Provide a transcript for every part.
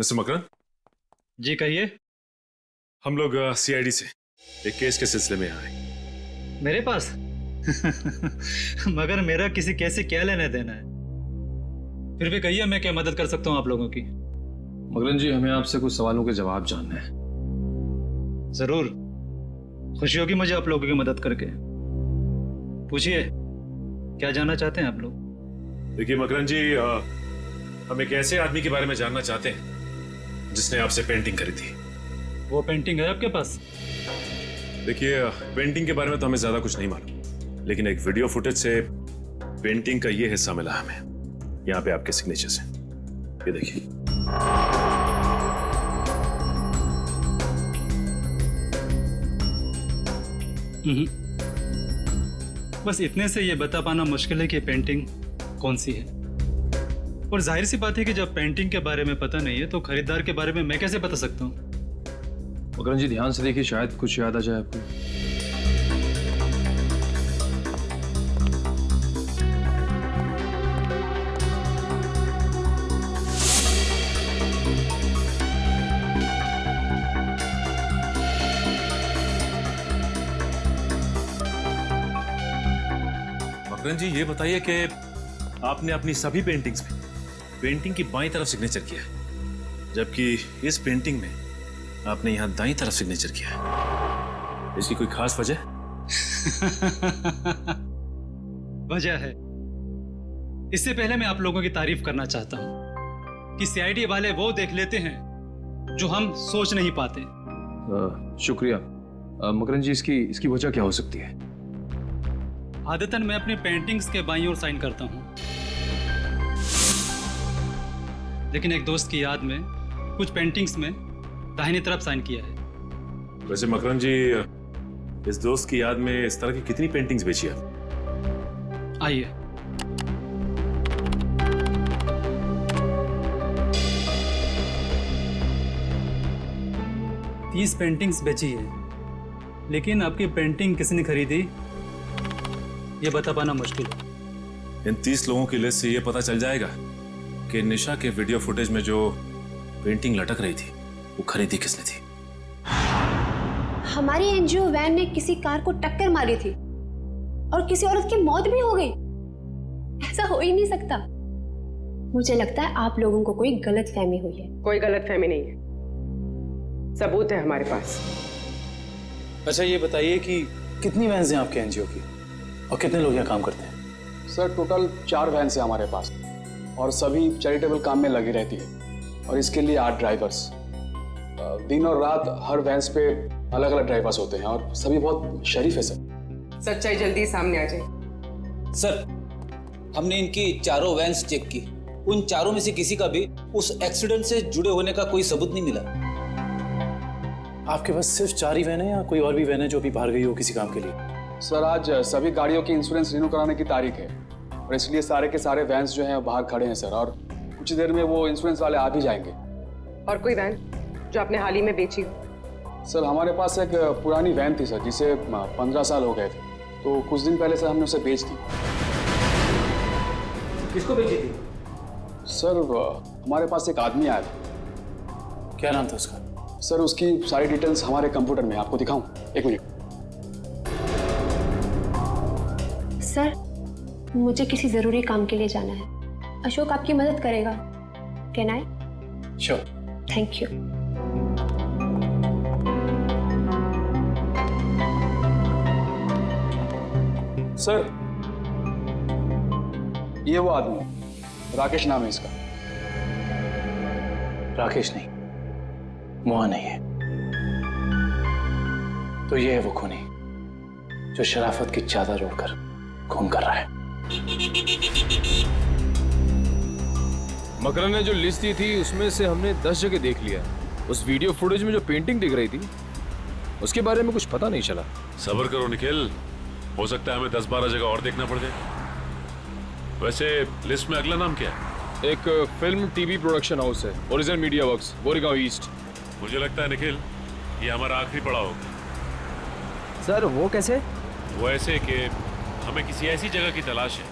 Mister Makarand. जी कहिए। हम लोग सीआईडी से एक केस के सिलसिले में आए। मेरे पास मगर मेरा किसी केस से क्या लेना देना है? फिर भी कहिए, मैं क्या मदद कर सकता हूँ आप लोगों की? मकरन जी, हमें आपसे कुछ सवालों के जवाब जानने हैं। जरूर, खुशी होगी मुझे आप लोगों की मदद करके। पूछिए, क्या जानना चाहते हैं आप लोग? देखिए मकरन जी, हम एक ऐसे आदमी के बारे में जानना चाहते हैं जिसने आपसे पेंटिंग करी थी। वो पेंटिंग है आपके पास? देखिए, पेंटिंग के बारे में तो हमें ज्यादा कुछ नहीं मालूम, लेकिन एक वीडियो फुटेज से पेंटिंग का ये हिस्सा मिला हमें। यहाँ पे आपके सिग्नेचर्स हैं, ये देखिए। बस इतने से ये बता पाना मुश्किल है कि पेंटिंग कौन सी है। और जाहिर सी बात है कि जब पेंटिंग के बारे में पता नहीं है तो खरीदार के बारे में मैं कैसे बता सकता हूँ? मकरन जी, ध्यान से देखिए, शायद कुछ याद आ जाए आपको। मकरन जी, ये बताइए कि आपने अपनी सभी पेंटिंग्स में पेंटिंग की बाईं तरफ सिग्नेचर किया है, जबकि इस पेंटिंग में आपने यहां दाईं तरफ सिग्नेचर किया है। इसकी कोई खास वजह? वजह है। इससे पहले मैं आप लोगों की तारीफ करना चाहता हूं कि सीआईडी वाले वो देख लेते हैं जो हम सोच नहीं पाते। शुक्रिया। मकरन जी, इसकी वजह क्या हो सकती है? आदतन मैं अपनी पेंटिंग्स के बाईं ओर साइन करता हूं, लेकिन एक दोस्त की याद में कुछ पेंटिंग्स में दाहिनी तरफ साइन किया है। वैसे मकरन जी, इस दोस्त की याद में इस तरह की कितनी पेंटिंग्स बेची आप? आइए, तीस पेंटिंग्स बेची है, लेकिन आपकी पेंटिंग किसने खरीदी ये बता पाना मुश्किल है। इन 30 लोगों की लिस्ट से ये पता चल जाएगा कि निशा के वीडियो फुटेज में जो पेंटिंग लटक रही थी वो खरीदी किसने थी। हमारी एनजीओ वैन ने किसी कार को टक्कर मारी थी और किसी औरत की मौत भी हो गई। ऐसा हो ही नहीं सकता। मुझे लगता है आप लोगों को कोई गलतफहमी हुई है। कोई गलतफहमी नहीं है, सबूत है हमारे पास। अच्छा, ये बताइए कि कितनी वैन्स हैं आपके एनजीओ की और कितने लोग यहाँ काम करते हैं? सर, टोटल 4 वैन्स हैं हमारे पास और सभी चैरिटेबल काम में लगी रहती है, और इसके लिए 8 ड्राइवर्स। दिन और रात हर वैन्स पे अलग अलग ड्राइवर्स होते हैं और सभी बहुत शरीफ है सर। सच्चाई जल्दी सामने आ जाए। सर, हमने इनकी चारों वैन्स चेक की, उन चारों में से किसी का भी उस एक्सीडेंट से जुड़े होने का कोई सबूत नहीं मिला। आपके पास सिर्फ 4 ही वैन है या कोई और भी वैन है जो अभी बाहर गई हो किसी काम के लिए? सर, आज सभी गाड़ियों की इंश्योरेंस रिन्यू कराने की तारीख है और इसलिए सारे के सारे वैन्स जो हैं बाहर खड़े हैं सर, और कुछ देर में वो इंश्योरेंस वाले आ भी जाएंगे। और कोई वैन जो आपने हाल ही में बेची हो? सर, हमारे पास एक पुरानी वैन थी सर, जिसे 15 साल हो गए थे, तो कुछ दिन पहले सर हमने उसे बेच दी। किसको बेची थी? सर, हमारे पास एक आदमी आया था। क्या नाम था उसका? सर, उसकी सारी डिटेल्स हमारे कंप्यूटर में, आपको दिखाऊं? एक मिनट। सर, मुझे किसी जरूरी काम के लिए जाना है। अशोक आपकी मदद करेगा। Can I? Sure. Thank you. Sir, ये वो आदमी, राकेश नाम है इसका। राकेश नहीं, मोहन है ये। तो ये है वो खूनी जो शराफत की चादर ओढ़कर खून कर रहा है। मकरन ने जो लिस्ट दी थी उसमें से हमने 10 जगह देख लिया। उस वीडियो फुटेज में जो पेंटिंग दिख रही थी उसके बारे में कुछ पता नहीं चला। सब्र करो निखिल, हो सकता है हमें 10-12 जगह और देखना पड़ जाए। वैसे लिस्ट में अगला नाम क्या है? एक फिल्म टीवी प्रोडक्शन हाउस है, original media works, Goregaon east. मुझे लगता है निखिल, ये हमारा आखिरी पड़ाव होगा। सर, वो कैसे? वो ऐसे कि हमें किसी ऐसी जगह की तलाश है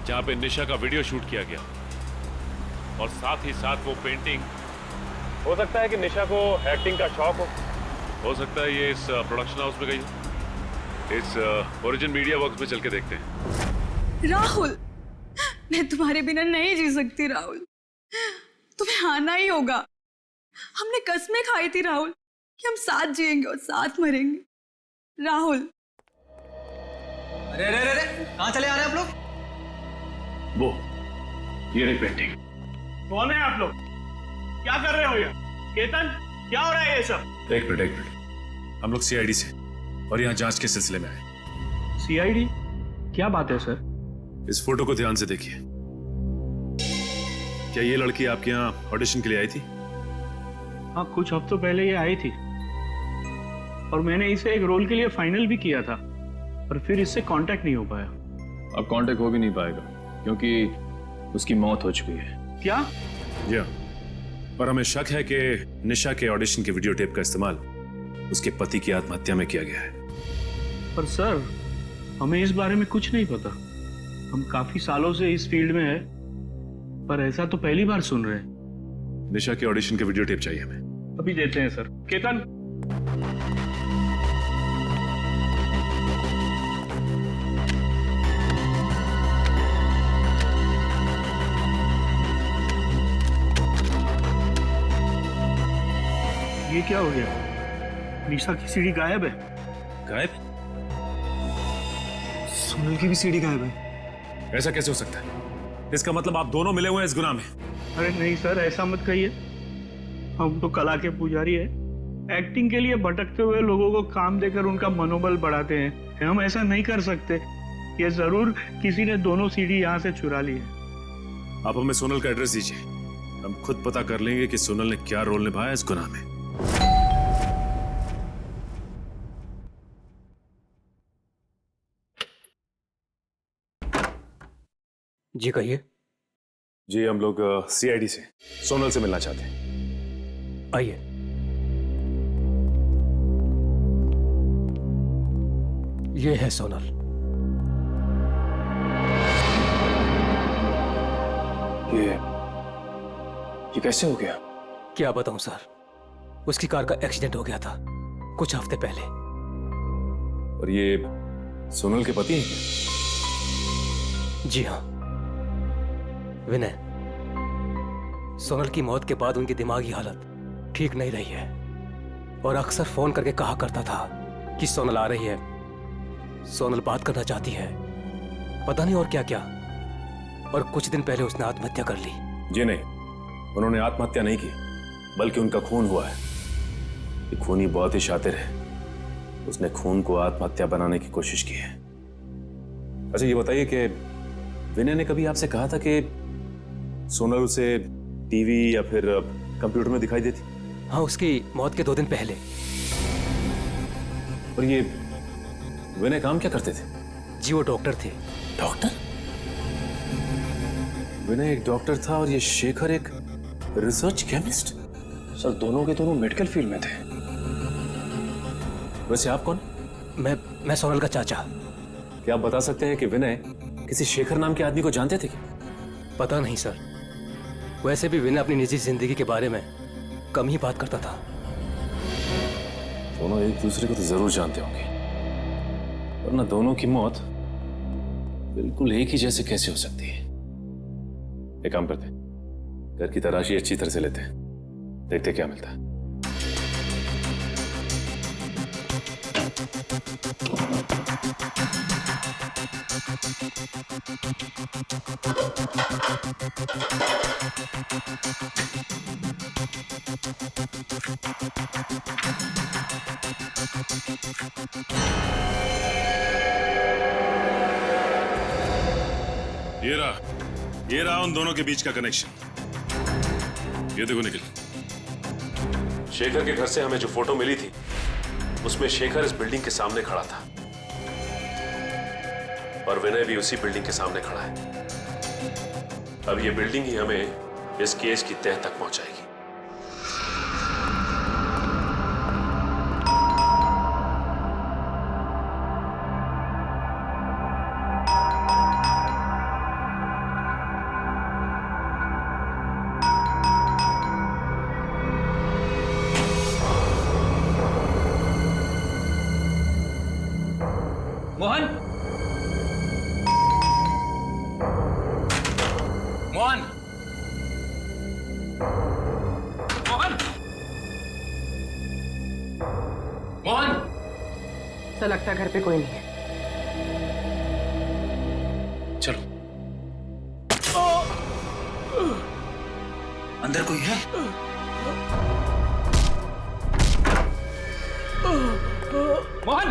जहां पे निशा का वीडियो शूट किया गया और साथ ही साथ वो पेंटिंग हो सकता है कि निशा को एक्टिंग का शौक हो सकता है ये इस प्रोडक्शन हाउस में गई हो। इस ओरिजिन मीडिया वर्क्स में चल के देखते हैं। राहुल, मैं तुम्हारे बिना नहीं जी सकती राहुल, तुम्हें आना ही होगा। हमने कस्में खाई थी राहुल कि हम साथ जिएंगे और साथ मरेंगे। राहुल। अरे अरे अरे कहाँ चले आ रहे हैं आप लोग? वो ये रही पेंटिंग। कौन है आप लोग? क्या कर रहे हो ये? केतन, क्या हो रहा है ये सब? एक मिनट। हम लोग सीआईडी से और यहाँ जांच के सिलसिले में आए। सीआईडी? क्या बात है सर? इस फोटो को ध्यान से देखिए। क्या ये लड़की आपके यहाँ ऑडिशन के लिए आई थी? हाँ, कुछ हफ्तों पहले ये आई थी और मैंने इसे एक रोल के लिए फाइनल भी किया था, पर फिर इससे कांटेक्ट नहीं हो पाया। अब कांटेक्ट हो भी नहीं पाएगा क्योंकि उसकी मौत हो चुकी है। क्या? जी हाँ, और हमें शक है कि निशा के ऑडिशन के वीडियो टेप का इस्तेमाल उसके पति की आत्महत्या में किया गया है। पर सर, हमें इस बारे में कुछ नहीं पता। हम काफी सालों से इस फील्ड में हैं, पर ऐसा तो पहली बार सुन रहे हैं। निशा के ऑडिशन के वीडियो टेप चाहिए हमें। अभी देते हैं सर। केतन, ये क्या हो गया? निशा की सीडी गायब है। गायब? सुनील की भी सीडी गायब है। ऐसा कैसे हो सकता है? इसका मतलब आप दोनों मिले हुए हैं इस गुनाह में। अरे नहीं सर, ऐसा मत कहिए। हम तो कला के पुजारी है। एक्टिंग के लिए भटकते हुए लोगों को काम देकर उनका मनोबल बढ़ाते हैं। हम ऐसा नहीं कर सकते। ये जरूर किसी ने दोनों सीडी यहाँ से चुरा ली है। आप हमें सोनल का एड्रेस दीजिए, हम खुद पता कर लेंगे कि सोनल ने क्या रोल निभाया इस गुनाह में। जी कहिए। जी, हम लोग सीआईडी से सोनल से मिलना चाहते हैं। आइए। ये है सोनल। ये कैसे हो गया? क्या बताऊं सर, उसकी कार का एक्सीडेंट हो गया था कुछ हफ्ते पहले। और ये सोनल के पति हैं क्या? जी हाँ, विनय। सोनल की मौत के बाद उनकी दिमागी हालत ठीक नहीं रही है और अक्सर फोन करके कहा करता था कि सोनल आ रही है, सोनल बात करना चाहती है, पता नहीं और क्या क्या। और कुछ दिन पहले उसने आत्महत्या कर ली। जी नहीं, उन्होंने आत्महत्या नहीं की, बल्कि उनका खून हुआ है। ये खूनी बहुत ही शातिर है, उसने खून को आत्महत्या बनाने की कोशिश की है। अच्छा ये बताइए कि विनय ने कभी आपसे कहा था कि सोनल उसे टीवी या फिर कंप्यूटर में दिखाई देती? हाँ, उसकी मौत के 2 दिन पहले। और ये विनय काम क्या करते थे? जी वो डॉक्टर थे। डॉक्टर? विनय एक डॉक्टर था और ये शेखर एक रिसर्च केमिस्ट। सर दोनों के दोनों मेडिकल फील्ड में थे। वैसे आप कौन? मैं सोनल का चाचा। क्या आप बता सकते हैं कि विनय किसी शेखर नाम के आदमी को जानते थे क्या? पता नहीं सर, वैसे भी विनय अपनी निजी जिंदगी के बारे में कम ही बात करता था। दोनों एक दूसरे को तो जरूर जानते होंगे, वरना दोनों की मौत बिल्कुल एक ही जैसे कैसे हो सकती है? एक काम करते हैं, घर की तलाशी अच्छी तरह से लेते हैं, देखते क्या मिलता है। ये रहा उन दोनों के बीच का कनेक्शन। ये देखो निखिल, शेखर के घर से हमें जो फोटो मिली थी उसमें शेखर इस बिल्डिंग के सामने खड़ा था और विनय भी उसी बिल्डिंग के सामने खड़ा है। अब ये बिल्डिंग ही हमें इस केस की तह तक पहुंचाएगी। मोहन, मोहन, ऐसा लगता है घर पे कोई नहीं है। चलो। अंदर कोई है? मोहन,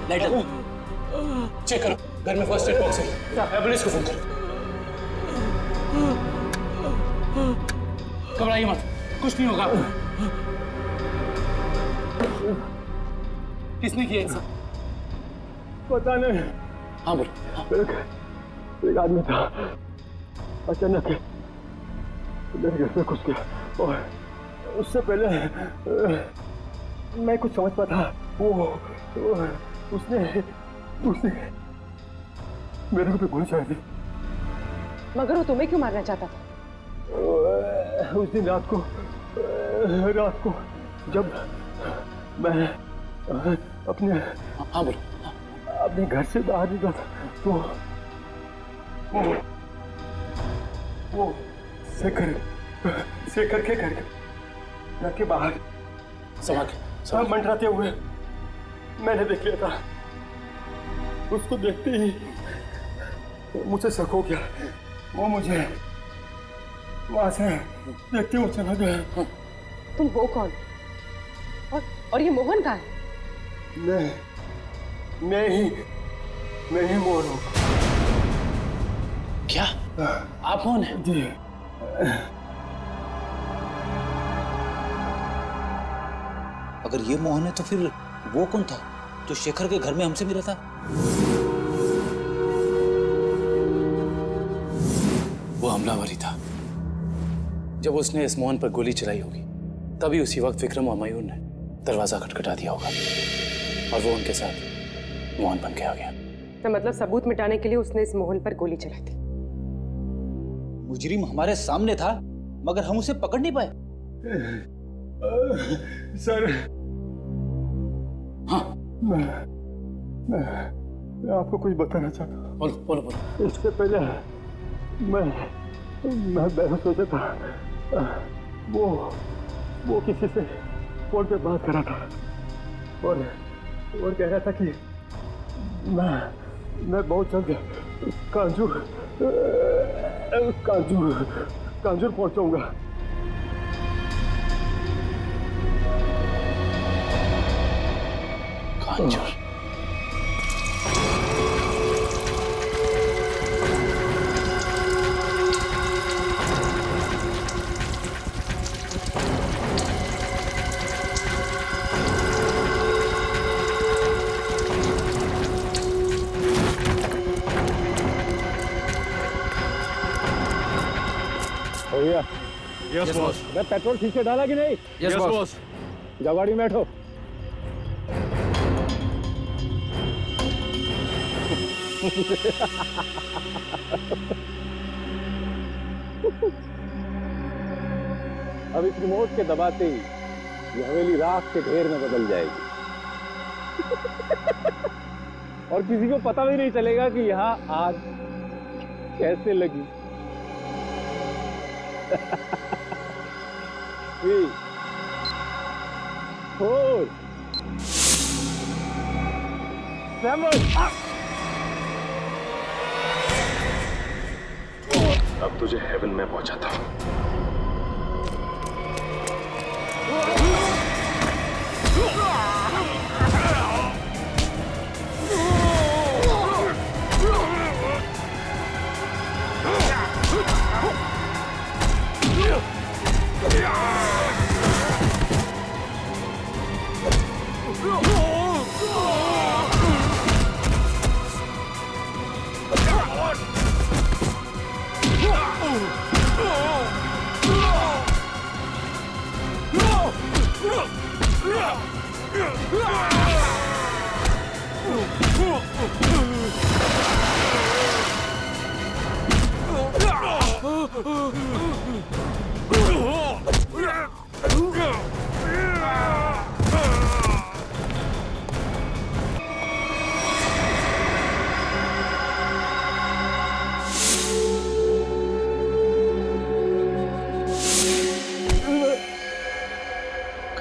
लाइटर चेक करो, घर में फर्स्ट एड बॉक्स है, एम्बुलेंस को फोन करो। घबराइए मत, कुछ नहीं होगा। किसने किया ऐसा? पता नहीं। हाँ बोलो। एक आदमी था, अचानक मेरे घर में घुस गया और उससे पहले मैं कुछ समझ पाता, उसने मेरे को गोली चलाई थी। मगर वो तुम्हें क्यों मारना चाहता था? उस दिन रात को जब मैं अपने हाँ बोलो। अपने घर से बाहर निकला था तो वो शेखर के घर के बाहर सब मंडराते हुए मैंने देख लिया था। उसको देखते ही मुझे शक हो गया, वो मुझे वहां से देखते हुए चला गया। तुम वो कौन? और ये मोहन कहाँ है? मैं ही मोहन हूँ। क्या आप कौन हैं? जी अगर ये मोहन है तो फिर वो कौन था जो शेखर के घर में हमसे मिला था? वो हमलावर ही था। जब उसने इस मोहन पर गोली चलाई होगी तभी उसी वक्त विक्रम और मयूर ने दरवाजा खटखटा दिया होगा और वो उनके साथ मोहन बन के आ गया। तो मतलब सबूत मिटाने के लिए उसने इस मोहन पर गोली चलाई थी। मुजरिम हमारे सामने था मगर हम उसे पकड़ नहीं पाए। सर, हाँ मैं आपको कुछ बताना चाहता हूँ। बोलो बोलो बोलो। इससे पहले मैं बेहोश हो जाता था। वो किसी से फोन पे बात कर रहा था और कह रहा था कि मैं बहुत जल्द कांजूर पहुंचाऊंगा। कांजूर? भैया, यस बॉस। मैं पेट्रोल ठीक से डाला कि नहीं? Yes boss. जाओ गाड़ी में बैठो। अब इस रिमोट के दबाते ही ये हवेली राख के ढेर में बदल जाएगी और किसी को पता भी नहीं चलेगा कि यहाँ आग कैसे लगी। 3, 4, 7। अब तुझे हेवन में पहुंचाता हूं।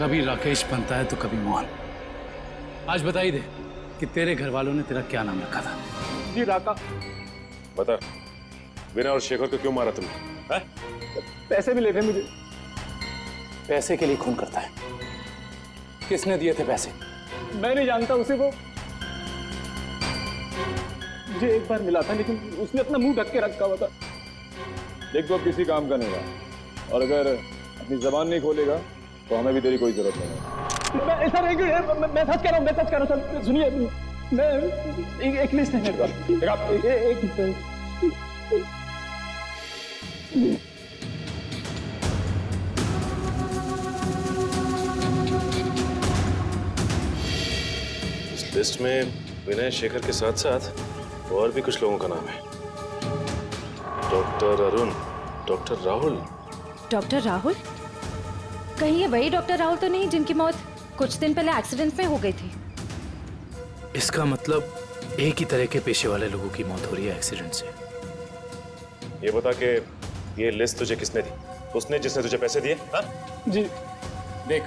कभी राकेश बनता है तो कभी मोहन। आज बता ही दे कि तेरे घर वालों ने तेरा क्या नाम रखा था। जी राका। बता, विनय और शेखर को क्यों मारा तुमने? पैसे मिले थे मुझे। पैसे के लिए खून करता है। किसने दिए थे पैसे? मैं नहीं जानता उसे। वो मुझे एक बार मिला था, लेकिन उसने अपना मुंह ढक के रखा हुआ था। देख, तो अब किसी काम का नहीं रहा, और अगर अपनी जबान नहीं खोलेगा तो हमें भी तेरी कोई जरूरत नहीं है। मैं ऐसा नहीं कि मैं सच कह रहा हूँ, मैं सच कह रहा हूँ। सर सुनिए, मैं एक लिस्ट है मेरे पास। एक इस लिस्ट में विनय शेखर के साथ साथ और भी कुछ लोगों का नाम है। Doctor Arun, doctor Rahul. Doctor Rahul? कहीं ये वही डॉक्टर राहुल तो नहीं जिनकी मौत कुछ दिन पहले एक्सीडेंट में हो गई थी? इसका मतलब एक ही तरह के पेशे वाले लोगों की मौत हो रही है एक्सीडेंट से। ये बता के ये लिस्ट तुझे किसने दी? उसने जिसने तुझे पैसे दिए? हाँ? जी देख,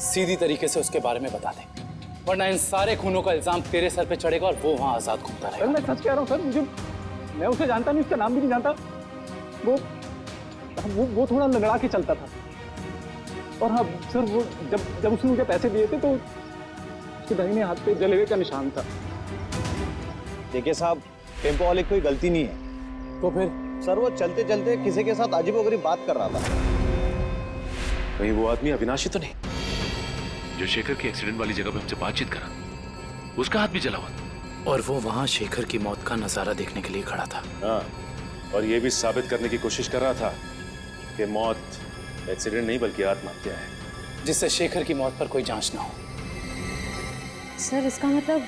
सीधी तरीके से उसके बारे में बता दे, वरना इन सारे खूनों का इल्जाम तेरे सर पे चढ़ेगा और वो वहां आजाद घूमता रहेगा। मैं सच कह रहा हूँ सर, मैं उसे जानता नहीं, उसका नाम भी नहीं जानता। वो थोड़ा लगड़ा के चलता था। और हाँ सर, वो जब उसने मुझे पैसे दिए थे तो उसके दाहिने हाथ पे जलेवे का निशान था। देखिए साहब, टेम्पो वाले की कोई गलती नहीं है। तो फिर? सर वो चलते चलते किसी के साथ अजीबोगरीब बात कर रहा था। कहीं वो आदमी अविनाशी तो नहीं जो शेखर की एक्सीडेंट वाली जगह पे हमसे बातचीत करा? उसका हाथ भी जला हुआ। और वो वहां शेखर की मौत का नजारा देखने के लिए खड़ा था। हाँ, और ये भी साबित करने की कोशिश कर रहा था कि मौत एक्सीडेंट नहीं बल्कि आत्महत्या है, जिससे शेखर की मौत पर कोई जांच ना हो। सर, इसका मतलब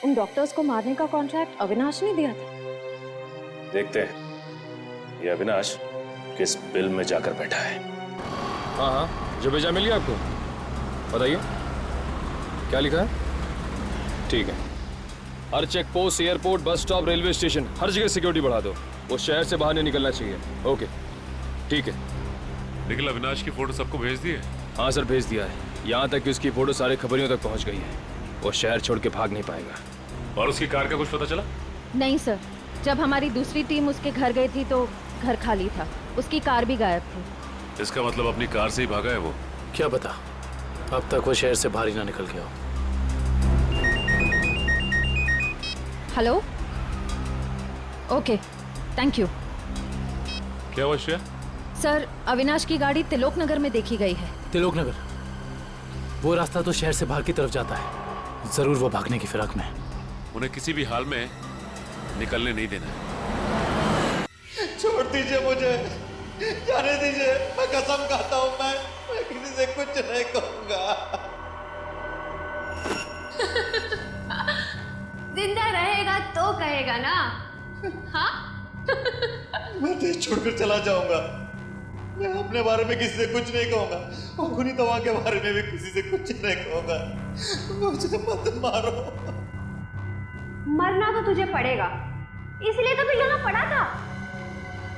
उन डॉक्टर्स को मारने का कॉन्ट्रैक्ट अविनाश ने दिया था? देखते हैं ये अविनाश किस बिल में जाकर बैठा है। हाँ हाँ, जो भेजा मिल गया आपको? बताइए क्या लिखा है? ठीक है, हर check post, airport, bus stop, railway station, हर जगह सिक्योरिटी बढ़ा दो। वो शहर से बाहर नहीं निकलना चाहिए। ओके ठीक है। निखिल, अविनाश की फोटो सबको भेज दी है? हाँ सर, भेज दिया है। यहाँ तक कि उसकी फोटो सारे खबरियों तक पहुँच गई है। वो शहर छोड़ के भाग नहीं पाएगा। और उसकी कार का कुछ पता चला? नहीं सर, जब हमारी दूसरी टीम उसके घर गई थी तो घर खाली था, उसकी कार भी गायब थी। इसका मतलब अपनी कार से ही भागा है वो? क्या पता, अब तक वो शहर से बाहर ही ना निकल गया हो। Hello, okay, thank you. क्या हुआ श्रेया? सर, अविनाश की गाड़ी तिलोक नगर में देखी गई है। तिलोक नगर? वो रास्ता तो शहर से बाहर की तरफ जाता है। जरूर वो भागने की फिराक में। उन्हें किसी भी हाल में निकलने नहीं देना है। छोड़ दीजिए मुझे, जाने दीजिए। मैं कसम खाता हूँ, मैं किसी से कुछ नहीं कहूंगा। जिंदा रहेगा तो कहेगा ना? हाँ? मैं देश छोड़कर चला जाऊंगा। मैं अपने बारे में किसी से कुछ नहीं कहूंगा और खुनी तवा के बारे में भी किसी से कुछ नहीं कहूंगा। मुझे मत मारो। मरना तो तुझे पड़ेगा, इसलिए तो तू यहाँ पड़ा था।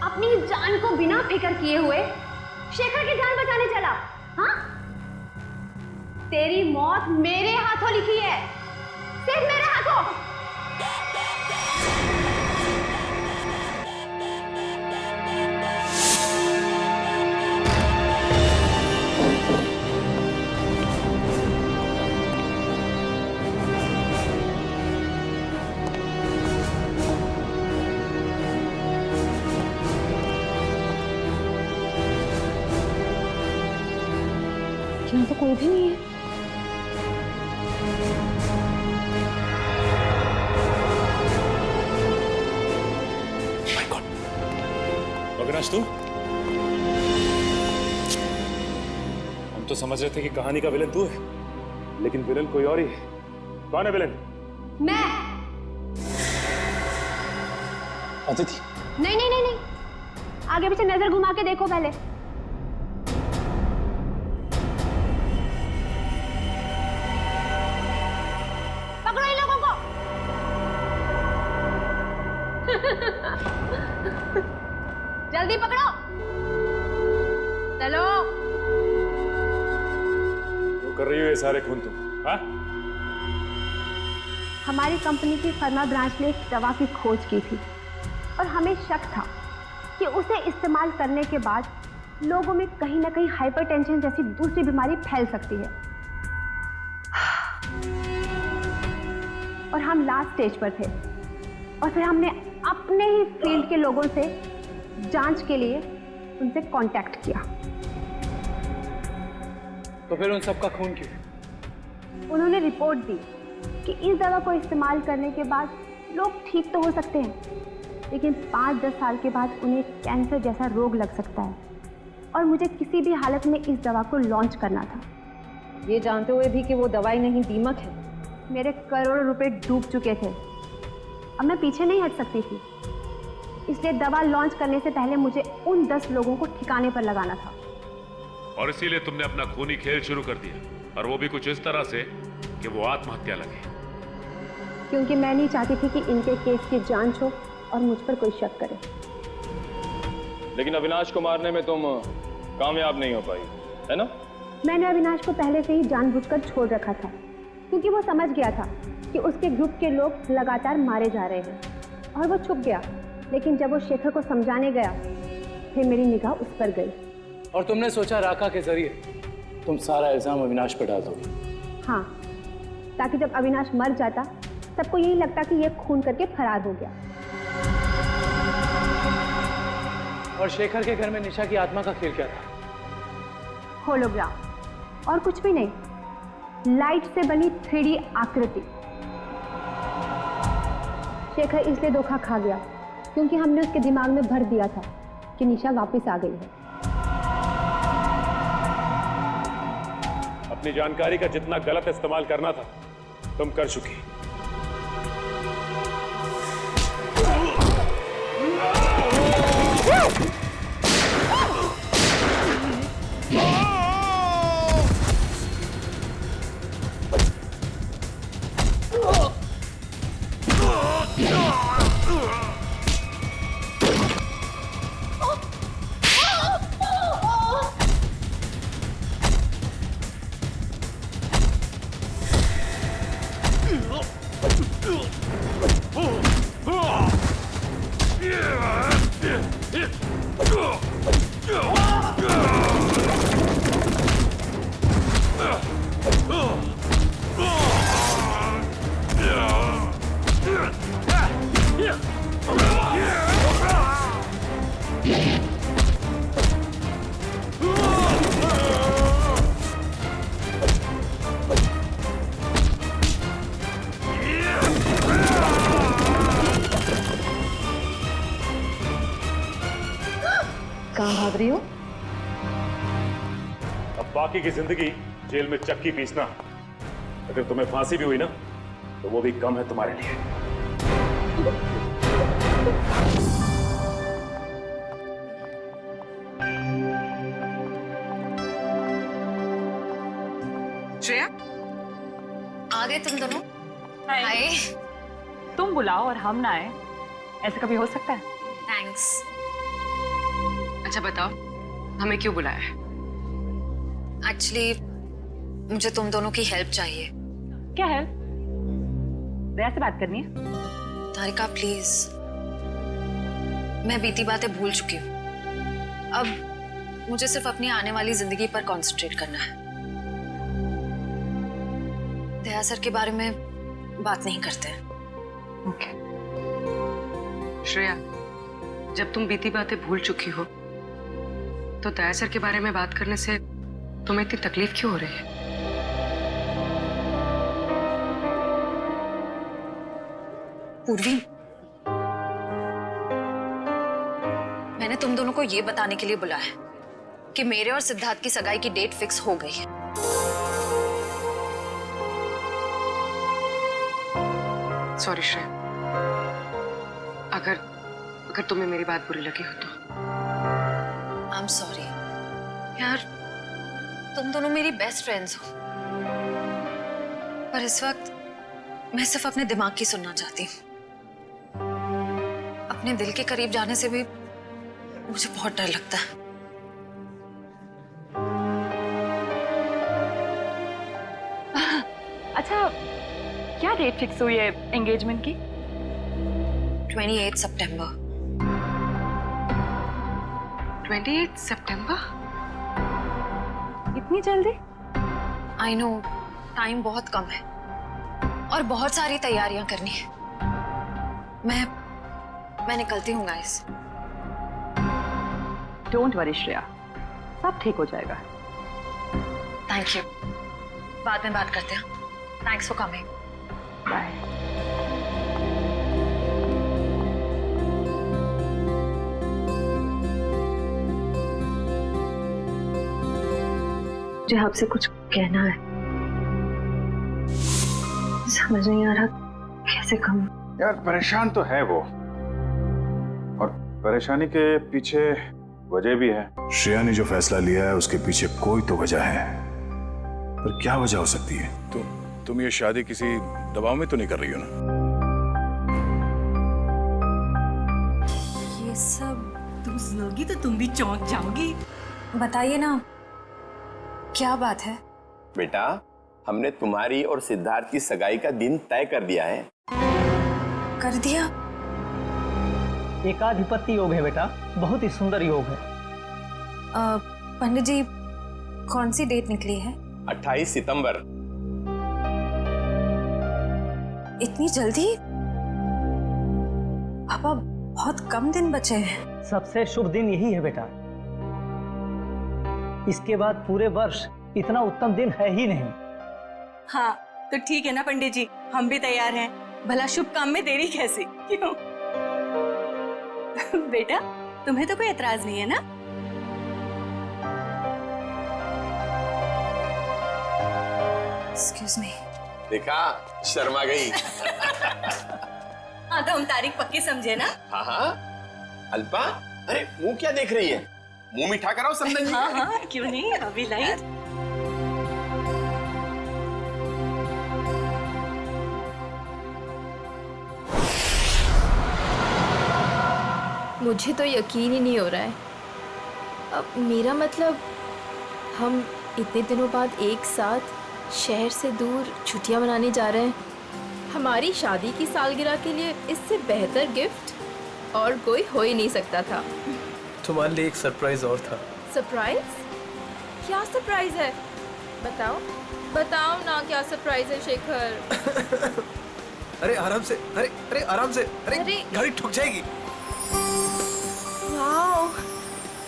अपनी जान को बिना फिक्र किए हुए शेखर की जान बचाने चला। हाँ? तेरी मौत मेरे हाथों लिखी है, सिर्फ मेरे हाथों। यहाँ तो कोई भी नहीं है। अविनाश, तू? हम तो समझ रहे थे कि कहानी का विलन तू है, लेकिन विलन कोई और ही है। कौन है विलन? मैं। अदिति? नहीं नहीं नहीं नहीं, आगे पीछे नजर घुमा के देखो पहले। पकड़ो इन लोगों को। जल्दी पकड़ो, चलो। कर रही हो ये सारे खून तुम? हाँ? हमारी कंपनी की फर्मा ब्रांच ने एक दवा की खोज की थी और हमें शक था कि उसे इस्तेमाल करने के बाद लोगों में कहीं ना कहीं हाइपरटेंशन जैसी दूसरी बीमारी फैल सकती है। और हम लास्ट स्टेज पर थे और फिर हमने अपने ही फील्ड के लोगों से जांच के लिए उनसे कांटेक्ट किया। तो फिर उन सबका खून क्यों? उन्होंने रिपोर्ट दी कि इस दवा को इस्तेमाल करने के बाद लोग ठीक तो हो सकते हैं, लेकिन 5-10 साल के बाद उन्हें कैंसर जैसा रोग लग सकता है और मुझे किसी भी हालत में इस दवा को लॉन्च करना था, ये जानते हुए भी कि वो दवाई नहीं दीमक है। मेरे करोड़ों रुपए डूब चुके थे, अब मैं पीछे नहीं हट सकती थी, इसलिए दवा लॉन्च करने से पहले मुझे उन 10 लोगों को ठिकाने पर लगाना था। और इसीलिए तुमने अपना खूनी खेल शुरू कर दिया, और वो भी कुछ इस तरह से कि वो आत्महत्या लगे। क्योंकि मैं नहीं चाहती थी कि इनके केस की जांच हो और मुझ पर कोई शक करे। लेकिन अविनाश को मारने में तुम कामयाब नहीं हो पाई, है ना? मैंने अविनाश को पहले से ही जानबूझकर छोड़ रखा था, क्योंकि वो समझ गया था कि उसके ग्रुप के लोग लगातार मारे जा रहे हैं और वो छुप गया। लेकिन जब वो शेखर को समझाने गया, फिर मेरी निगाह उस पर गई। और तुमने सोचा राका के जरिए तुम सारा इल्जाम अविनाश पर डाल दोगे? हाँ, ताकि जब अविनाश मर जाता सबको यही लगता कि ये खून करके फरार हो गया। और शेखर के घर में निशा की आत्मा का खेल क्या था? होलोग्राम, और कुछ भी नहीं, लाइट से बनी 3D आकृति। शेखर इसलिए धोखा खा गया क्योंकि हमने उसके दिमाग में भर दिया था कि निशा वापस आ गई है। अपनी जानकारी का जितना गलत इस्तेमाल करना था तुम कर चुकी। कहाँ भाग रही हो? अब बाकी की जिंदगी जेल में चक्की पीसना। अगर तुम्हें फांसी भी हुई ना तो वो भी कम है तुम्हारे लिए। श्रेया, आ गए तुम दोनों? हाय। तुम बुलाओ और हम ना आए, ऐसा कभी हो सकता है? थैंक्स। अच्छा बताओ, हमें क्यों बुलाया है? एक्चुअली मुझे तुम दोनों की हेल्प चाहिए। क्या हेल्प? दया से बात करनी है? तारिका प्लीज, मैं बीती बातें भूल चुकी हूँ। अब मुझे सिर्फ अपनी आने वाली जिंदगी पर कंसंट्रेट करना है। दया सर के बारे में बात नहीं करते। ओके। श्रेया, जब तुम बीती बातें भूल चुकी हो तो दया सर के बारे में बात करने से तुम्हें इतनी तकलीफ क्यों हो रही है? पूर्वी, मैंने तुम दोनों को ये बताने के लिए बुलाया है कि मेरे और सिद्धार्थ की सगाई की डेट फिक्स हो गई है। सॉरी श्रेया, अगर तुम्हें मेरी बात बुरी लगी हो तो। आई एम सॉरी यार, तुम दोनों मेरी बेस्ट फ्रेंड्स हो, पर इस वक्त मैं सिर्फ अपने दिमाग की सुनना चाहती हूँ। अपने दिल के करीब जाने से भी मुझे बहुत डर लगता है। क्या डेट फिक्स हुई है एंगेजमेंट की? 28 सितंबर। 28 सितंबर? इतनी जल्दी? आई नो, टाइम बहुत कम है और बहुत सारी तैयारियां करनी है। मैं निकलती हूँ गाइस। डोंट वरी श्रेया, सब ठीक हो जाएगा। थैंक यू, बाद में बात करते हैं। Thanks for coming. बाय। मुझे आपसे कुछ कहना है, समझ नहीं आ रहा कैसे कहूँ। यार परेशान तो है वो, और परेशानी के पीछे वजह भी है। श्रेया ने जो फैसला लिया है उसके पीछे कोई तो वजह है, पर क्या वजह हो सकती है? तुम ये शादी किसी दबाव में तो नहीं कर रही हो ना? ये सब तुम सुनोगी तो तुम भी चौंक जाओगी। बताइए ना, क्या बात है? बेटा, हमने तुम्हारी और सिद्धार्थ की सगाई का दिन तय कर दिया है। कर दिया? एकाधिपत्य योग है बेटा, बहुत ही सुंदर योग है। पंडित जी, कौन सी डेट निकली है? 28 सितंबर। इतनी जल्दी? पापा, बहुत कम दिन बचे हैं। सबसे शुभ दिन यही है बेटा, इसके बाद पूरे वर्ष इतना उत्तम दिन है ही नहीं। हाँ तो ठीक है ना पंडित जी, हम भी तैयार हैं। भला शुभ काम में देरी कैसी, क्यों? बेटा, तुम्हें तो कोई एतराज नहीं है ना? Excuse me. देखा, शर्मा गई। हाँ तो हम तारीख पक्की समझे ना? हाँ हाँ। अल्पा, अरे मुंह क्या देख रही है? मुंह मीठा कराओ समदन जी। हाँ हाँ, क्यों नहीं, अभी लाइट। मुझे तो यकीन ही नहीं हो रहा है। अब मेरा मतलब, हम इतने दिनों बाद एक साथ शहर से दूर छुट्टियां मनाने जा रहे हैं। हमारी शादी की सालगिरह के लिए इससे बेहतर गिफ्ट और कोई हो ही नहीं सकता था। तुम्हारे लिए एक सरप्राइज और था। सरप्राइज? क्या सरप्राइज है? बताओ बताओ ना, क्या सरप्राइज है शेखर? अरे आराम से, अरे आराम से, अरे गाड़ी ठुक जाएगी। वाओ,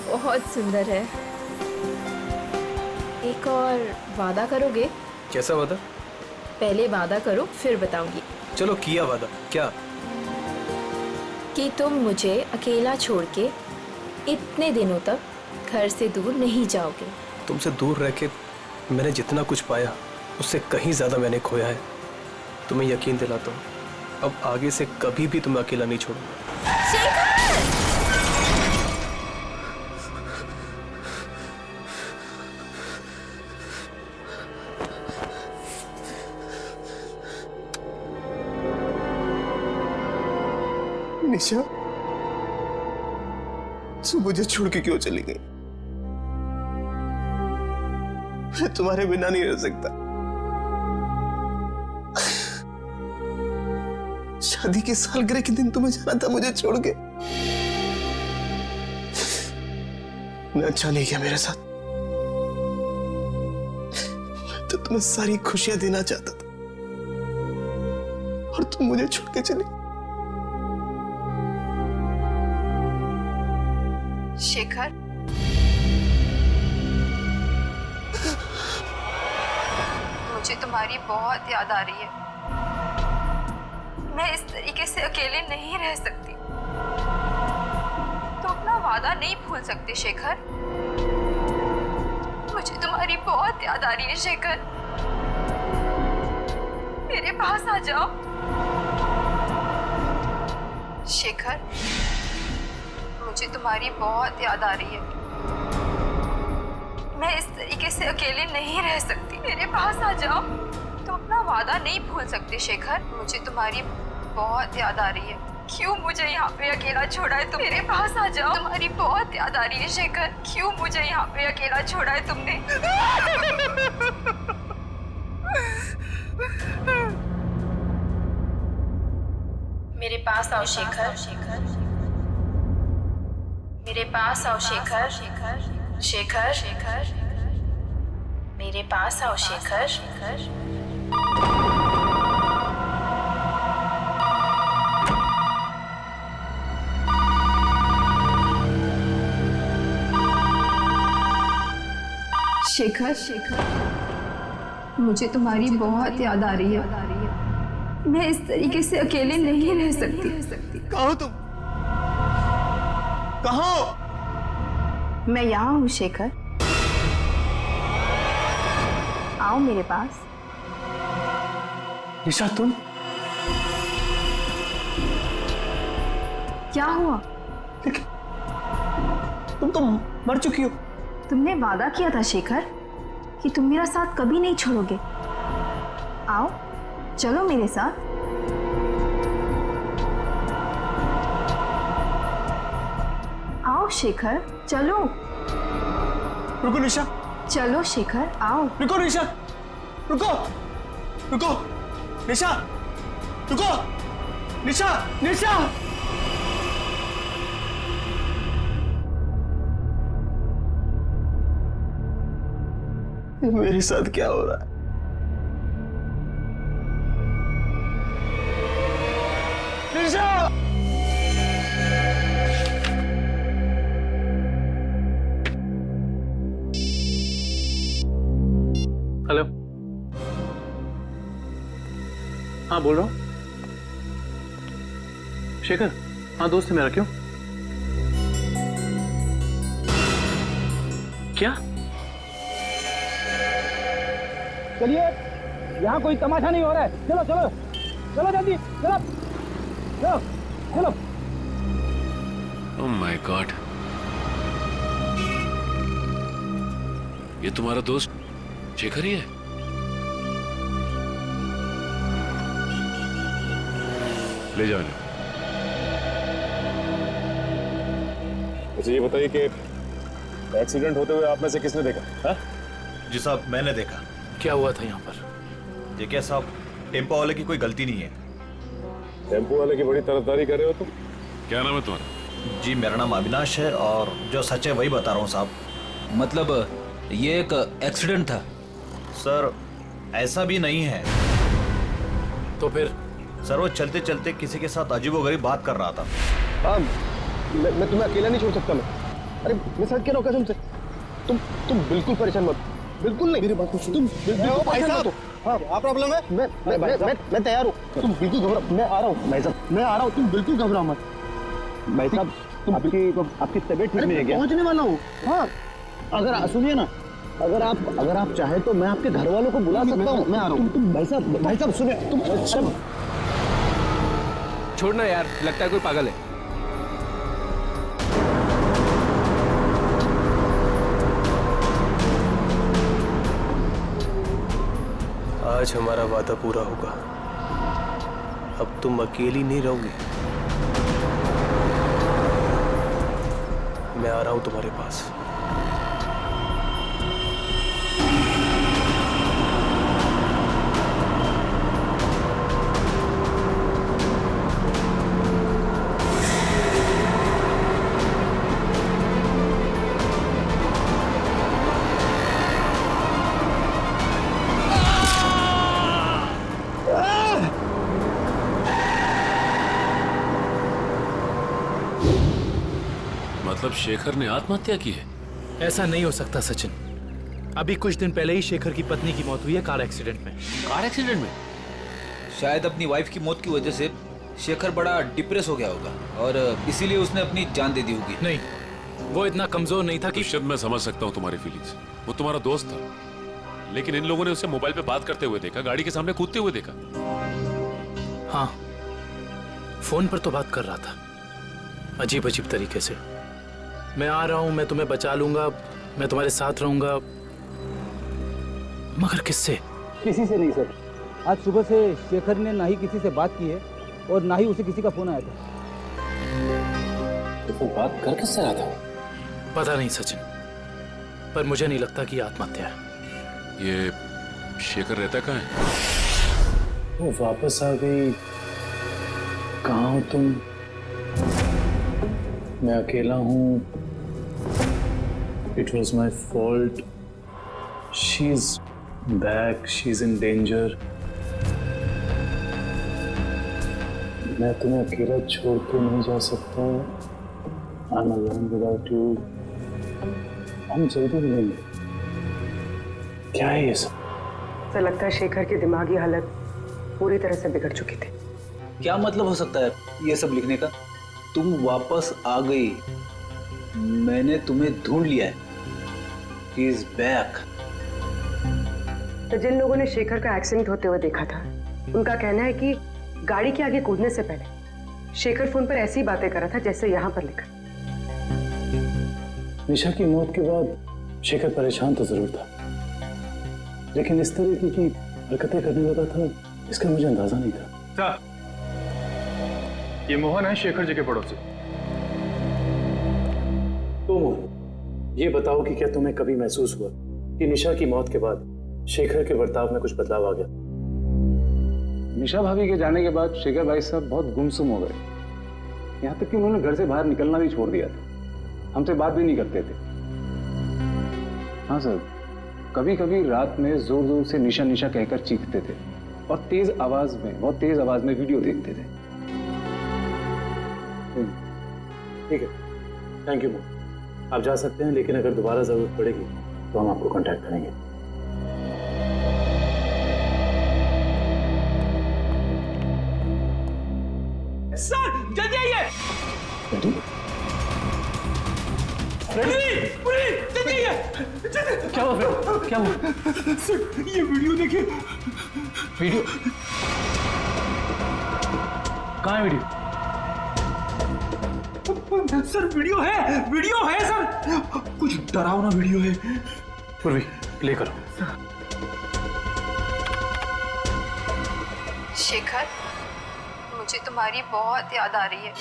बहुत सुंदर है। एक और वादा करोगे? कैसा वादा? पहले वादा करो फिर बताऊंगी। चलो किया वादा। क्या? कि तुम मुझे अकेला छोड़ के इतने दिनों तक घर से दूर नहीं जाओगे। तुमसे दूर रह के मैंने जितना कुछ पाया उससे कहीं ज्यादा मैंने खोया है। तुम्हें यकीन दिलाता हूँ, अब आगे से कभी भी तुम्हें अकेला नहीं छोड़ूंगा। निशा, तू मुझे छोड़ के क्यों चली गई? मैं तुम्हारे बिना नहीं रह सकता। शादी की सालगिरह के दिन तुम्हें जाना था मुझे छोड़ के। मैं अच्छा नहीं किया मेरे साथ। मैं तो तुम्हें सारी खुशियां देना चाहता था और तुम मुझे छोड़ के चली। शेखर, मुझे तुम्हारी बहुत याद आ रही है। मैं इस तरीके से अकेले नहीं रह सकती। तो अपना वादा नहीं भूल सकते शेखर। मुझे तुम्हारी बहुत याद आ रही है शेखर। मेरे पास आ जाओ शेखर। मुझे तुम्हारी बहुत याद आ रही है। मैं इस तरीके से अकेले नहीं रह सकती। मेरे पास आ जाओ। तुम अपना वादा नहीं भूल सकते शेखर। मुझे तुम्हारी बहुत याद आ रही है। क्यों मुझे यहाँ पे अकेला छोड़ा है तुम? मेरे पास आ जाओ। तुम्हारी बहुत याद आ रही है शेखर। क्यों मुझे यहाँ पे अकेला छोड़ा है तुमने? मेरे पास आओ शेखर। मेरे पास आओ शेखर। शेखर शेखर मेरे पास आओ शेखर। शेखर शेखर मुझे तुम्हारी बहुत याद आ रही है। मैं इस तरीके से अकेले नहीं रह सकती। कहाँ हो तुम? कहाँ हो? मैं यहाँ हूँ शेखर, आओ मेरे पास। निशा तुम? क्या हुआ? तुम तो मर चुकी हो। तुमने वादा किया था शेखर कि तुम मेरा साथ कभी नहीं छोड़ोगे। आओ चलो मेरे साथ। आओ शेखर चलो। रुको निशा। चलो शेखर आओ। रुको निशा। रुको रुको निशा। रुको निशा। निशा मेरे साथ क्या हो रहा है? निशा! हेलो, हाँ बोल रहा हूँ। शेखर, हाँ दोस्त है मेरा। क्यों? क्या? चलिए, यहाँ कोई तमाशा नहीं हो रहा है। चलो चलो चलो जल्दी चलो चलो चलो। ओह माय गॉड, ये तुम्हारा दोस्त शेखर ही है? ले जाओ इन्हें। मुझे ये बताइए कि एक्सीडेंट होते हुए आप में से किसने देखा? हा? जी साहब, मैंने देखा। क्या हुआ था यहाँ पर? देखिए साहब, टेम्पो वाले की कोई गलती नहीं है। टेम्पो वाले की बड़ी तरफदारी कर रहे हो तुम। क्या नाम है तुम्हारा? जी मेरा नाम अविनाश है और जो सच है वही बता रहा हूँ साहब। मतलब ये एक एक्सीडेंट था? सर ऐसा भी नहीं है। तो फिर? सर वो चलते चलते किसी के साथ अजीबोगरीब बात कर रहा था। हाँ, मैं तुम्हें अकेला नहीं छोड़ सकता। मैं अरे मैं सच कह रहा हूँ कसम से। तुम बिल्कुल परेशान मत, बिल्कुल नहीं। मेरी बात सुनो। तुम बिल्कुल परेशान मत हो। हाँ, क्या प्रॉब्लम है? मैं तैयार हूँ। तुम बिल्कुल घबरा। मैं आ रहा हूँ भाई साहब, मैं आ रहा हूँ। तुम बिल्कुल घबराओ मत भाई साहब। आपकी तबीयत ठीक नहीं है क्या? पहुँचने वाला हूँ। हाँ, अगर सुनिए ना, अगर आप चाहे तो मैं आपके घर वालों को बुला सकता हूँ। मैं आ रहा हूँ। तुम भाई साहब सुनिए। तुम छोड़ना यार, लगता है कोई पागल है। आज हमारा वादा पूरा होगा। अब तुम अकेली नहीं रहोगी। मैं आ रहा हूं तुम्हारे पास। मतलब शेखर ने आत्महत्या की है? ऐसा नहीं हो सकता सचिन। अभी कुछ दिन पहले ही शेखर की पत्नी की मौत हुई है कार एक्सीडेंट में। कार एक्सीडेंट में? शायद अपनी वाइफ की मौत की वजह से शेखर बड़ा डिप्रेस हो गया होगा और इसीलिए उसने अपनी जान दे दी होगी। नहीं, वो इतना कमजोर नहीं था कि। शायद मैं समझ सकता हूँ तुम्हारी फीलिंग्स। वो तुम्हारा दोस्त था, लेकिन इन लोगों ने उसे मोबाइल पे बात करते हुए देखा, गाड़ी के सामने कूदते हुए देखा। हाँ, फोन पर तो बात कर रहा था, अजीब अजीब तरीके से। मैं आ रहा हूं, मैं तुम्हें बचा लूंगा, मैं तुम्हारे साथ रहूंगा। मगर किससे? किसी से नहीं सर। आज सुबह से शेखर ने ना ही किसी से बात की है और ना ही उसे किसी का फोन आया था। तो फिर बात कर किससे रहा था? पता नहीं सचिन, पर मुझे नहीं लगता कि आत्महत्या है। ये शेखर रहता कहाँ है? वो वापस आ गई कहाँ हो तुम? मैं अकेला हूँ। It was my fault. She is back, she is in danger. मैं तुम्हें अकेला छोड़ के नहीं जा सकता। I am alone without you. हम जल्दी मिलेंगे। क्या है ये सब? तो लगता है शेखर की दिमागी हालत पूरी तरह से बिगड़ चुकी थी। क्या मतलब हो सकता है ये सब लिखने का? तुम वापस आ गई, मैंने तुम्हें ढूंढ लिया है। He is back. तो जिन लोगों ने शेखर का एक्सीडेंट होते हुए देखा था, उनका कहना है कि गाड़ी के आगे कूदने से पहले शेखर फोन पर ऐसी बातें कर रहा था जैसे यहाँ पर लिखा। निशा की मौत के बाद शेखर परेशान तो जरूर था, लेकिन इस तरीके की हरकतें करने लगा था इसका मुझे अंदाजा नहीं था। सर, ये मोहन है, शेखर जी के पड़ोसी। तो मोहन, ये बताओ कि क्या तुम्हें कभी महसूस हुआ कि निशा की मौत के बाद शेखर के बर्ताव में कुछ बदलाव आ गया? निशा भाभी के जाने के बाद शेखर भाई साहब बहुत गुमसुम हो गए। यहाँ तक कि उन्होंने घर से बाहर निकलना भी छोड़ दिया था, हमसे बात भी नहीं करते थे। हाँ सर, कभी कभी रात में जोर जोर से निशा निशा कहकर चीखते थे और बहुत तेज आवाज में वीडियो देखते थे। ठीक है, थैंक यू मोहन। आप जा सकते हैं, लेकिन अगर दोबारा जरूरत पड़ेगी तो हम आपको कांटेक्ट करेंगे। सर जल्दी आइए। जल्दी आइए। क्या हुआ? क्या हुआ? सर ये वीडियो देखिए। वीडियो कहाँ है? वीडियो सर वीडियो है सर, कुछ डरावना वीडियो है। पूर्वी प्ले करो। शेखर, मुझे तुम्हारी बहुत याद आ रही है।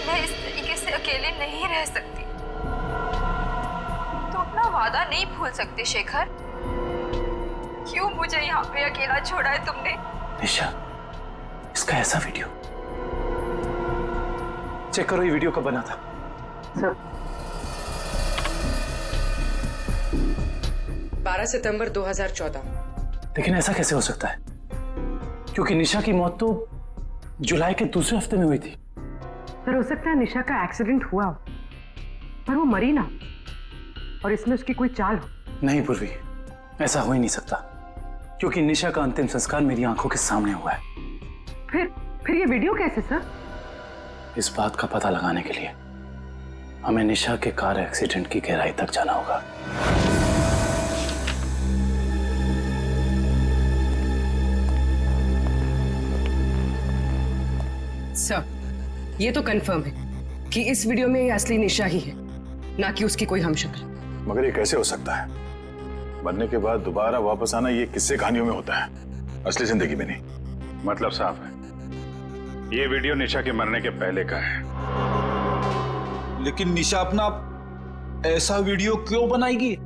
मैं इस तरीके से अकेले नहीं रह सकती। तुम अपना वादा नहीं भूल सकते शेखर। क्यों मुझे यहाँ पे अकेला छोड़ा है तुमने? निशा, इसका ऐसा वीडियो चेक करो। ये वीडियो कब बना था? सर 12 सितंबर 2014। लेकिन ऐसा कैसे हो सकता है, क्योंकि निशा की मौत तो जुलाई के दूसरे हफ्ते में हुई थी। सर हो सकता है निशा का एक्सीडेंट हुआ हो, पर वो मरी ना, और इसमें उसकी कोई चाल हो। नहीं पूर्वी, ऐसा हो ही नहीं सकता, क्योंकि निशा का अंतिम संस्कार मेरी आंखों के सामने हुआ है। फिर ये वीडियो कैसे सर? इस बात का पता लगाने के लिए हमें निशा के कार एक्सीडेंट की गहराई तक जाना होगा। सर, ये तो कंफर्म है कि इस वीडियो में ये असली निशा ही है, ना कि उसकी कोई हमशक्ल। मगर ये कैसे हो सकता है? मरने के बाद दोबारा वापस आना ये किस्से कहानियों में होता है, असली जिंदगी में नहीं। मतलब साफ है, ये वीडियो निशा के मरने के पहले का है। लेकिन निशा अपना ऐसा वीडियो क्यों बनाएगी?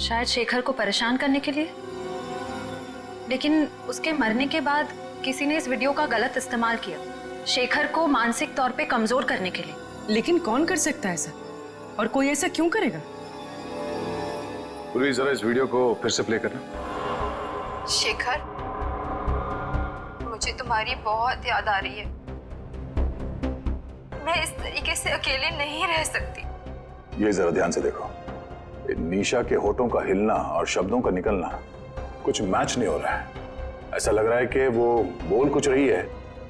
शायद शेखर को परेशान करने के लिए, लेकिन उसके मरने के बाद किसी ने इस वीडियो का गलत इस्तेमाल किया, शेखर को मानसिक तौर पे कमजोर करने के लिए। लेकिन कौन कर सकता है ऐसा, और कोई ऐसा क्यों करेगा? पूरी जरा इस वीडियो को फिर से प्ले करना। शेखर, मुझे तुम्हारी बहुत याद आ रही है। मैं इस तरीके से अकेले नहीं रह सकती। ये जरा ध्यान से देखो, निशा के होठों का हिलना और शब्दों का निकलना कुछ मैच नहीं हो रहा है। ऐसा लग रहा है कि वो बोल कुछ रही है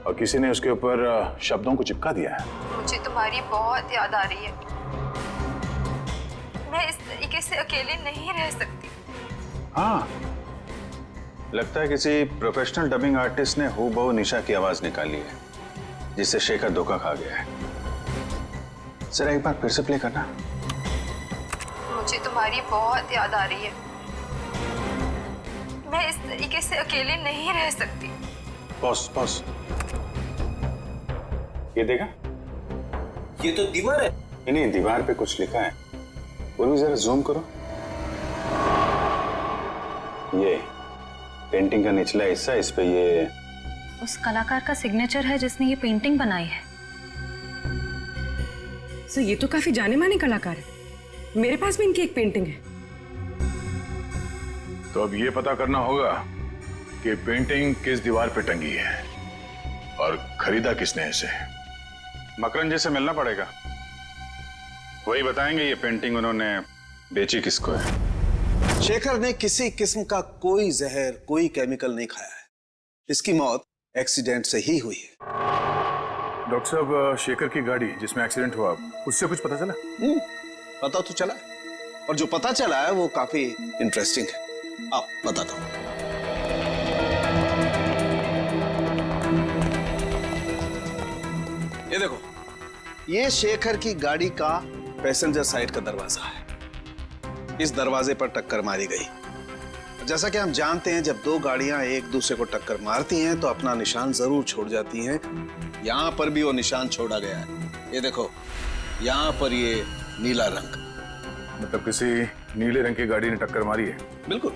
और किसी ने उसके ऊपर शब्दों को चिपका दिया है। मुझे तुम्हारी बहुत याद आ रही है। मैं इस तरीके से अकेले नहीं रह सकती। हाँ, लगता है किसी प्रोफेशनल डबिंग आर्टिस्ट ने हूबहू निशा की आवाज निकाली है, जिससे शेखर धोखा खा गया है। जरा एक बार फिर से प्ले करना। मुझे तुम्हारी बहुत याद आ रही है। मैं इस तरीके से अकेले नहीं रह सकती। पॉज। ये देखा? ये तो दीवार है। नहीं, दीवार पे कुछ लिखा है। वो भी जरा जूम करो। ये पेंटिंग का निचला हिस्सा, इस पे ये उस कलाकार का सिग्नेचर है जिसने ये पेंटिंग बनाई है। सर ये तो काफी जाने माने कलाकार है, मेरे पास भी इनकी एक पेंटिंग है। तो अब ये पता करना होगा कि पेंटिंग किस दीवार पे टंगी है और खरीदा किसने इसे। मकरन जी से मिलना पड़ेगा, वही बताएंगे ये पेंटिंग उन्होंने बेची किसको है। शेखर ने किसी किस्म का कोई जहर, कोई केमिकल नहीं खाया है। इसकी मौत एक्सीडेंट से ही हुई है। डॉक्टर साहब, शेखर की गाड़ी जिसमें एक्सीडेंट हुआ, उससे कुछ पता चला? पता तो चला है, और जो पता चला है वो काफी इंटरेस्टिंग है। आप बताता हूं। ये देखो, ये शेखर की गाड़ी का पैसेंजर साइड का दरवाजा है। इस दरवाजे पर टक्कर मारी गई। जैसा कि हम जानते हैं, जब दो गाड़ियां एक दूसरे को टक्कर मारती हैं तो अपना निशान जरूर छोड़ जाती हैं। यहां पर भी वो निशान छोड़ा गया है। ये देखो, यहां पर ये नीला रंग, मतलब किसी नीले रंग की गाड़ी ने टक्कर मारी है। बिल्कुल।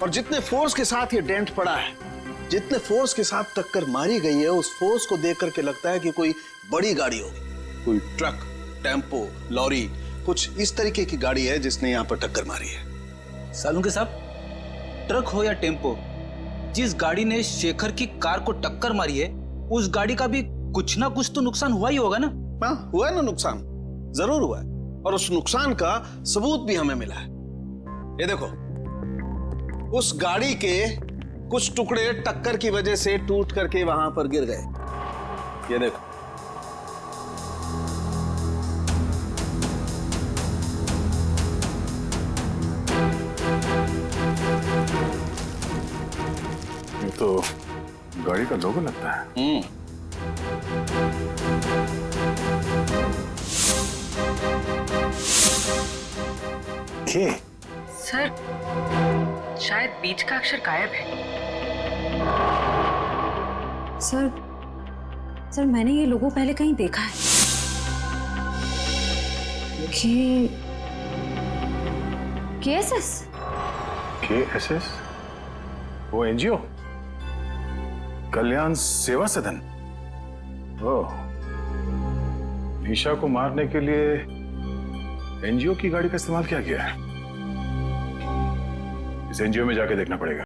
और जितने फोर्स के साथ ये डेंट पड़ा है, जितने फोर्स के साथ टक्कर मारी गई है, उस फोर्स को देख करके लगता है कि कोई बड़ी गाड़ी होगी, कोई ट्रक, टेम्पो, लॉरी, कुछ इस तरीके की गाड़ी है जिसने यहाँ पर टक्कर मारी है। सालुंके साहब, ट्रक हो या टेम्पो, जिस गाड़ी ने शेखर की कार को टक्कर मारी है, उस गाड़ी का भी कुछ ना कुछ तो नुकसान हुआ ही होगा ना? हाँ, हुआ है ना नुकसान, जरूर हुआ है। और उस नुकसान का सबूत भी हमें मिला है। ये देखो, उस गाड़ी के कुछ टुकड़े टक्कर की वजह से टूट करके वहां पर गिर गए। ये देखो, ये तो गाड़ी का लोगो लगता है। के? सर शायद बीच का अक्षर गायब है। सर मैंने ये लोगो पहले कहीं देखा है। KSS? KSS? वो एनजीओ, कल्याण सेवा सदन। ओह, निशा को मारने के लिए एनजीओ की गाड़ी का इस्तेमाल किया गया है। इस एनजीओ में जाके देखना पड़ेगा।